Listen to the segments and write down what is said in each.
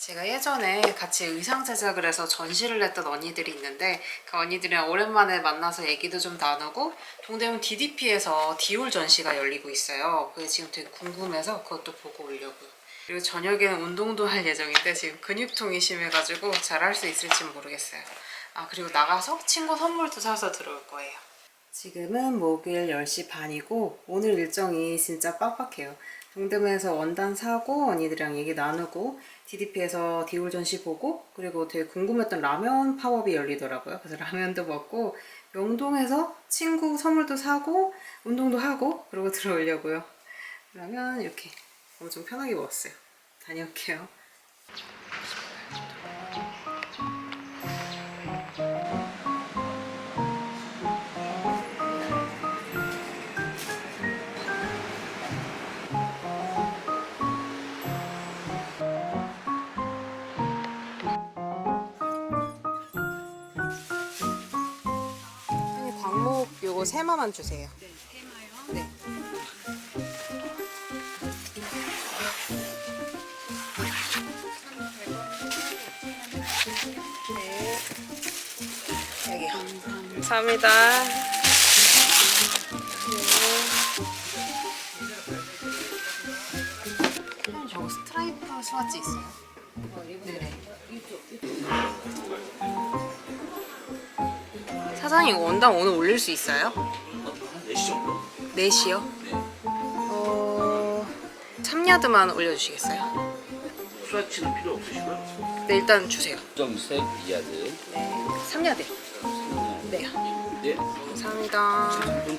제가 예전에 같이 의상 제작을 해서 전시를 했던 언니들이 있는데 그 언니들이랑 오랜만에 만나서 얘기도 좀 나누고 동대문 DDP에서 디올 전시가 열리고 있어요. 그게 지금 되게 궁금해서 그것도 보고 오려고요. 그리고 저녁에는 운동도 할 예정인데 지금 근육통이 심해가지고 잘 할 수 있을지 모르겠어요. 아, 그리고 나가서 친구 선물도 사서 들어올 거예요. 지금은 목요일 10시 반이고 오늘 일정이 진짜 빡빡해요. 동대문에서 원단 사고 언니들이랑 얘기 나누고 DDP에서 디올 전시 보고 그리고 되게 궁금했던 라면 팝업이 열리더라고요. 그래서 라면도 먹고 명동에서 친구 선물도 사고 운동도 하고 그러고 들어오려고요. 그러면 이렇게 엄청 편하게 먹었어요. 다녀올게요. 광목 요거 3마만 주세요. 네, 테마요. 네. 네. 여기요. 감사합니다. 네. 저거 스트라이프 스와치 있어요? 네네. 사장님 원단 오늘 올릴 수 있어요? 4시 정도? 4시요? 네. 3야드만 올려주시겠어요? 스와치는 필요 없으시고요? 네, 일단 주세요. 점색 2야드. 네, 3야드. 네. 네. 감사합니다. 네. 네.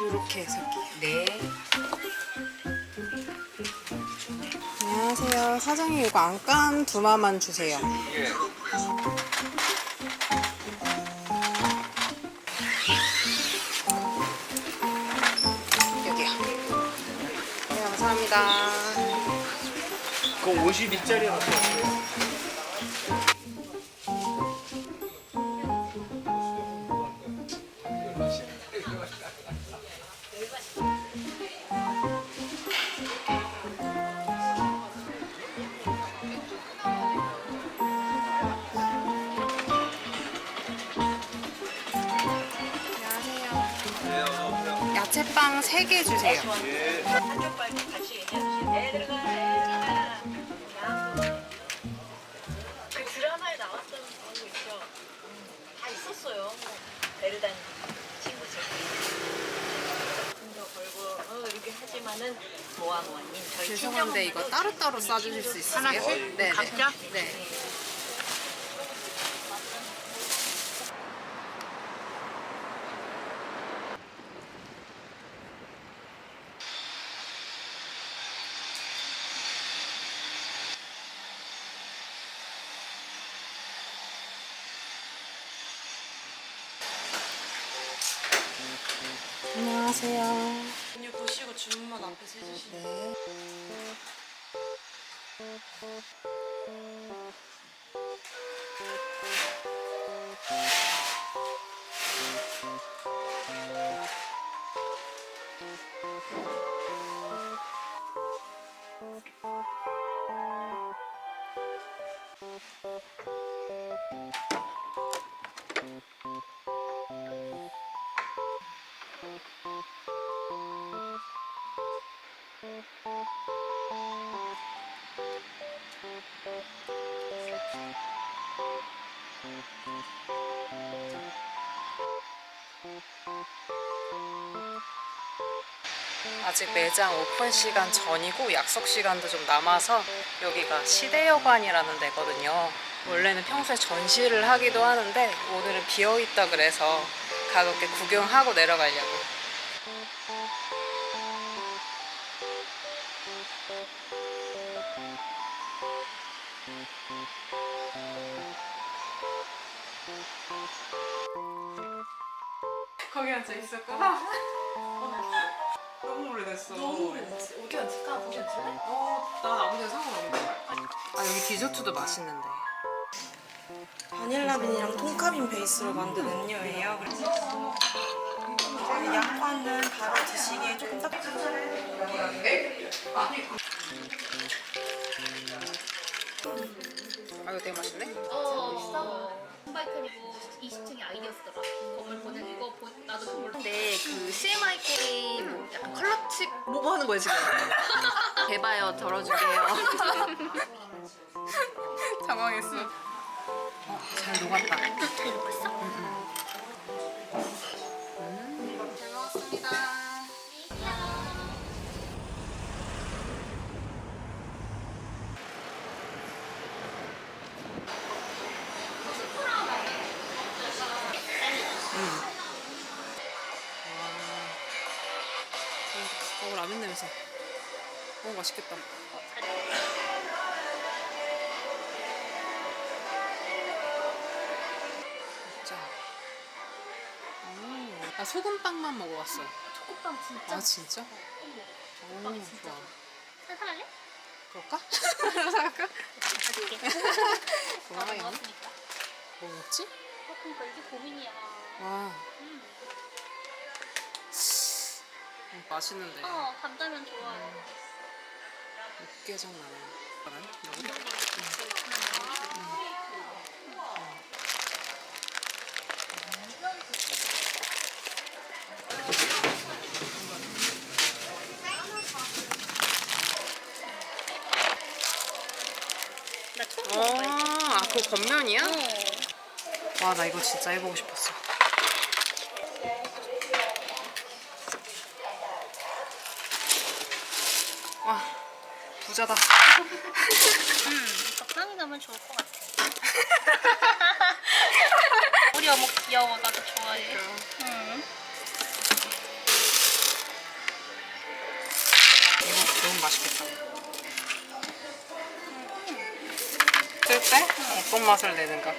이렇게 해서 할게요. 네. 안녕하세요. 사장님 이거 안깐 두마만 주세요. 여기요. 네, 감사합니다. 그거 52짜리 같아요. 안녕하세요. 야채빵 3개 주세요. 한쪽 발도 같이 얘기해주세요. 애 들어가, 애 들어가. 그 드라마에 나왔던 거 있죠. 다 있었어요. 뭐, 베르단 친구들. 거 걸고 이렇게 하지만은 모아모아님 저희 죄송한데 이거 따로따로 싸주실 수 있으세요? 하나씩? 네. 각자? 네. 안녕하세요. 메뉴 보시고 주문만 앞에서 해주시면 네. 아직 매장 오픈 시간 전이고 약속 시간도 좀 남아서 여기가 시대여관이라는 데거든요. 원래는 평소에 전시를 하기도 하는데 오늘은 비어있다 그래서 가볍게 구경하고 내려가려고. 거기 앉아 있었구나. 너무 오래됐어. 너무 오래됐어. 어디 앉을까? 거기 앉을래? 난 아무 데나 상관없는데. 아 여기 디저트도 맛있는데. 바닐라빈이랑 통카빈 베이스로 만든 음료예요. 그래서 약과는 바로 드시기에 조금 아 이거 되게 맛있네. 비싸. 홈바이크이고 20층이 아이디어스더라. 건물 보는 이거 나도 좀 근데 그 CMI 게임 뭐 약간 컬러칩 뭐 하는 거야 지금? 대봐요 덜어줄게요. 당황했어. 잘 녹았다. 잘 녹았어? 잘 먹었습니다. 라면 냄새. 맛있겠다. 진짜. 나 소금빵만 먹어봤어. 초코빵 진짜. 아 진짜? 초코빵이 진짜. 좋아. 사갈래? 그럴까? 사갈까? 가져올게. 고마워요. 먹었으니까. 뭐 먹지? 그러니까 이게 고민이야. 와. 맛있는데. 간다면 좋아요. 육개장 라면. 나 처음 먹어봐. 아, 그거 겉면이야? 와, 나 이거 진짜 해보고 싶었어. 와, 부자다. 적당히 가면 좋을 것 같아. 우리 어묵 귀여워. 나도 좋아해. 응. 뜯을 때 어떤 맛을 내는가.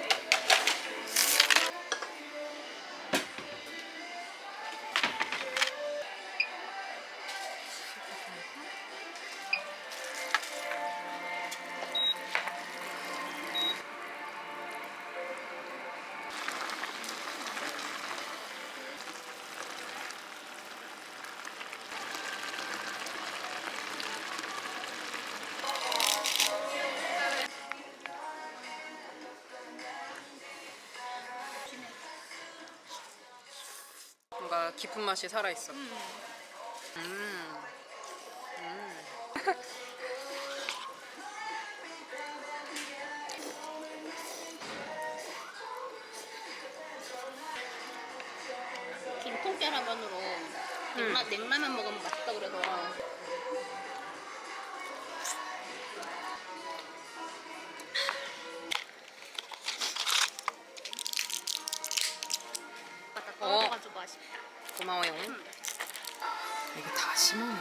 뭔가 깊은 맛이 살아있어. 김통깨라면으로 냉라면 먹으면 맛있다 그래서. 맞다 떨어져가지고 아쉽다. 고마워요. 이게 다 심하네.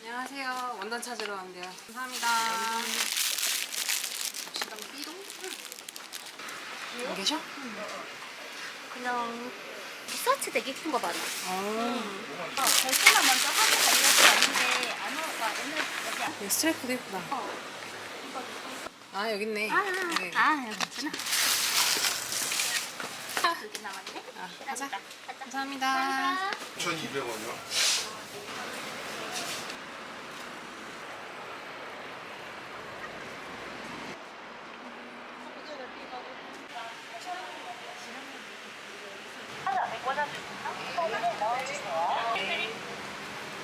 안녕하세요. 원단 찾으러 왔는데요. 감사합니다. 시간 삐동? 안 계셔? 그냥 리서치 되게 예쁜 거 많아. 결제만 먼저 하고 가려고 왔는데 안 오가. 오늘 여기 이 스트라이프도 예쁘다. 아 여기 있네. 여기. 여기 있구나. 여기 남았네. 가자. 가자. 감사합니다. 1,200원이요?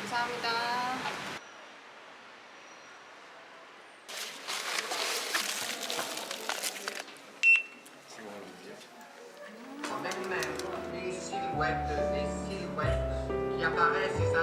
감사합니다. Même une silhouette, des silhouettes qui apparaissent, c'est ça?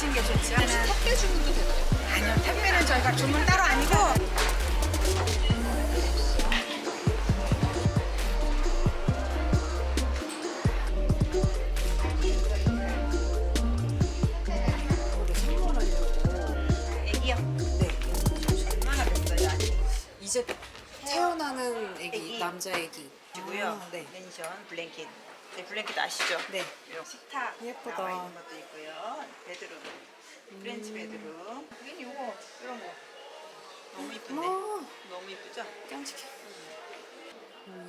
드시는 게 좋죠. 택배 주문도 되나요? 아니요, 택배는 저희가 주문 따로 아니고 이거를 선물하려고. 애기요. 네. 얼마나 됐어요, 아직? 이제 태어나는 애기, 애기. 남자 애기. 고요. 아, 네. 멘션 블랭킷. 네, 블랭킷 아시죠? 네. 이런 식탁 예쁘다. 나와 있는 것도 있고요. 베드룸, 프렌치 베드룸. 여기 요거 이런 거 너무 이쁜데. 어, 너무 이쁘죠? 깜찍해.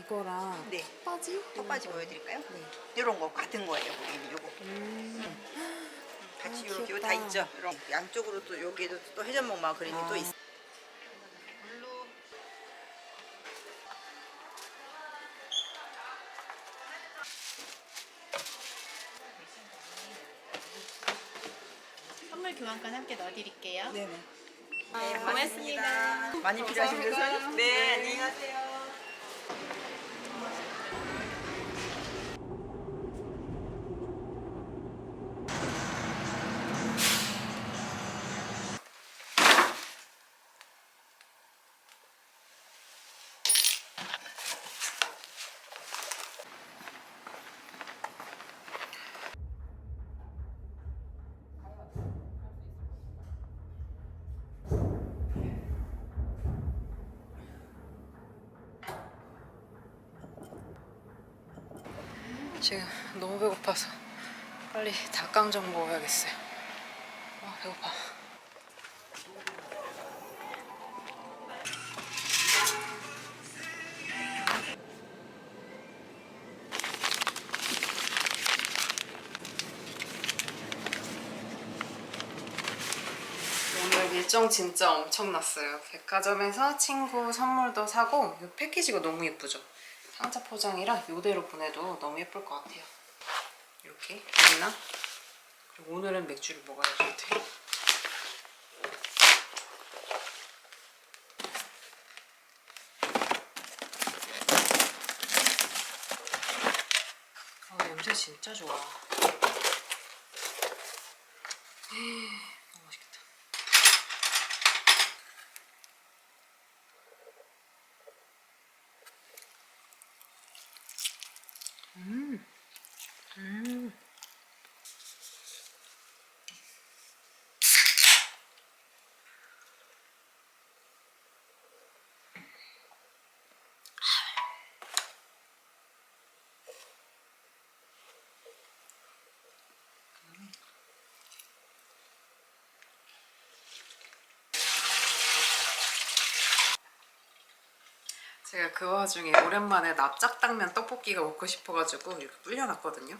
이거랑 네. 턱바지? 턱바지 보여드릴까요? 네. 이런 거 같은 거예요. 거기는 요거. 같이 아, 요렇게 귀엽다. 다 있죠. 이런 양쪽으로 또 여기에도 또 회전목마 그림이 또 아. 있어. 블루. 선물 교환권 함께 넣어드릴게요. 네네. 네, 고맙습니다. 많이 필요하신 분들 네, 안녕히 가세요. 지금 너무 배고파서 빨리 닭강정 먹어야겠어요. 와, 배고파. 오늘 일정 진짜 엄청났어요. 백화점에서 친구 선물도 사고 이 패키지가 너무 예쁘죠? 상자 포장이랑 이대로 보내도 너무 예쁠 것 같아요. 이렇게 있나? 그리고 오늘은 맥주를 먹어야 될 것 같아요. 냄새 진짜 좋아. 너무 맛있겠다. 제가 그 와중에 오랜만에 납작당면 떡볶이가 먹고 싶어가지고 이렇게 불려놨거든요.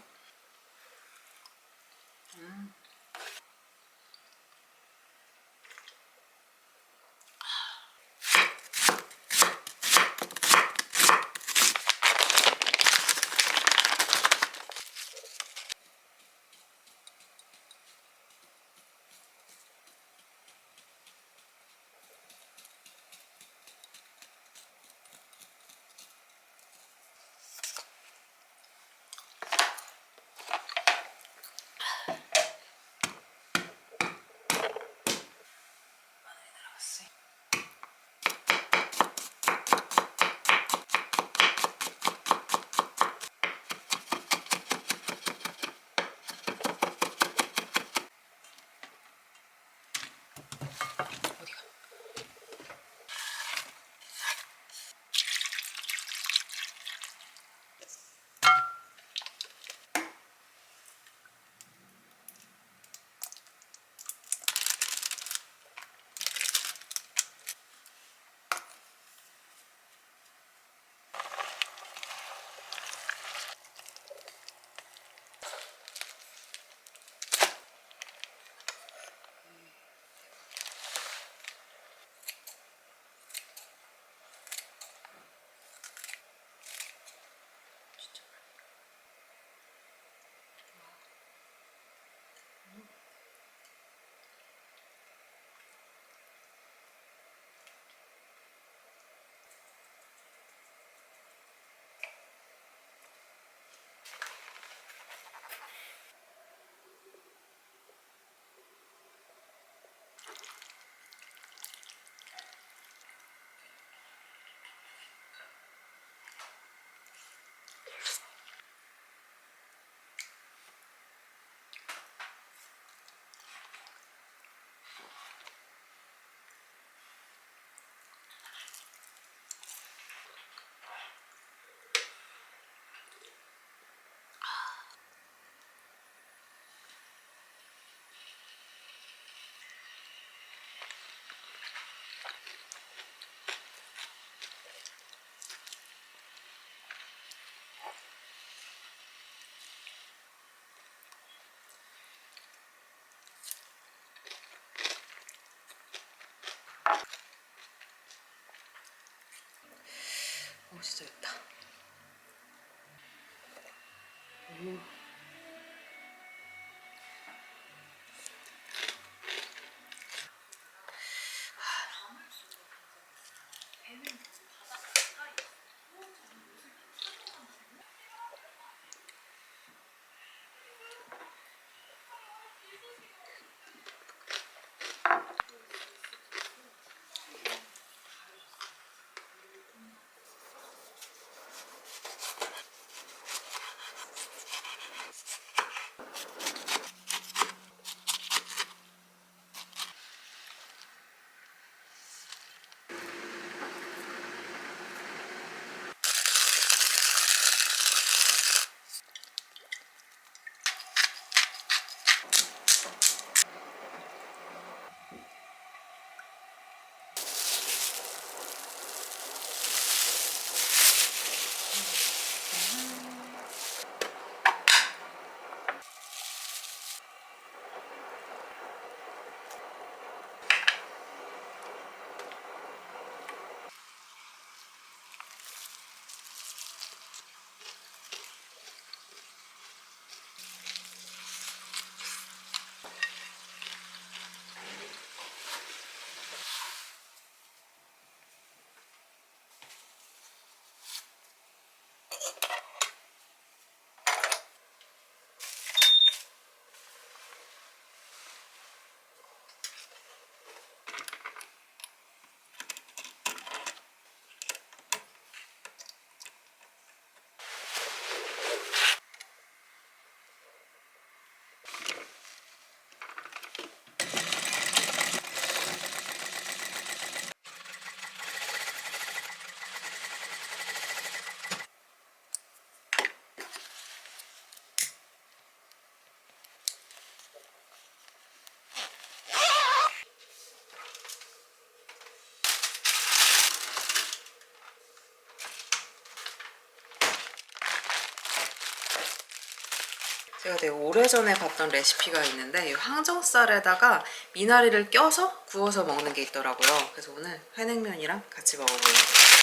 제가 되게 오래전에 봤던 레시피가 있는데 이 항정살에다가 미나리를 껴서 구워서 먹는 게 있더라고요. 그래서 오늘 회냉면이랑 같이 먹어보려고요.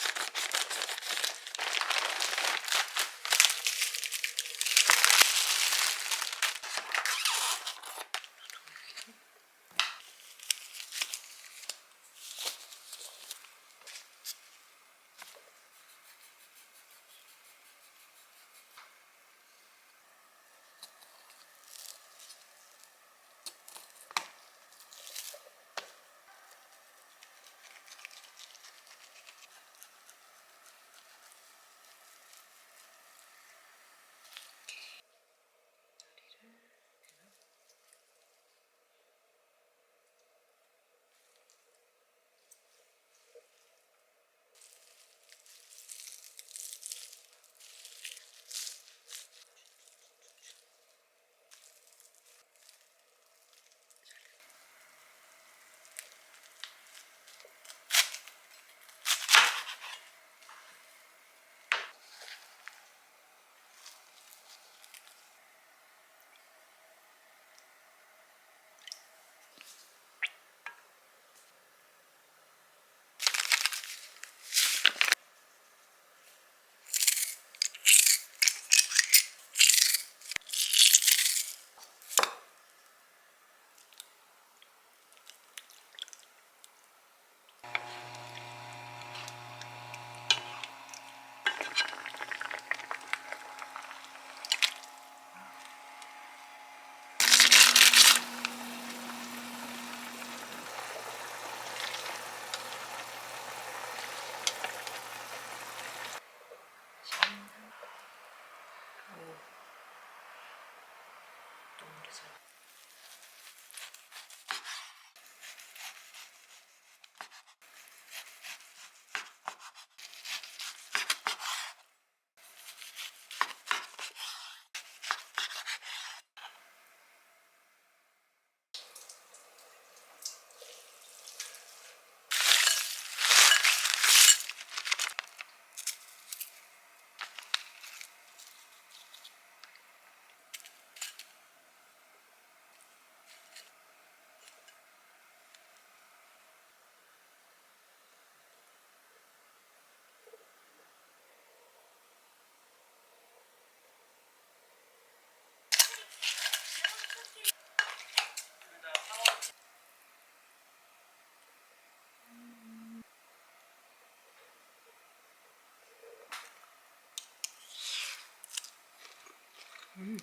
음.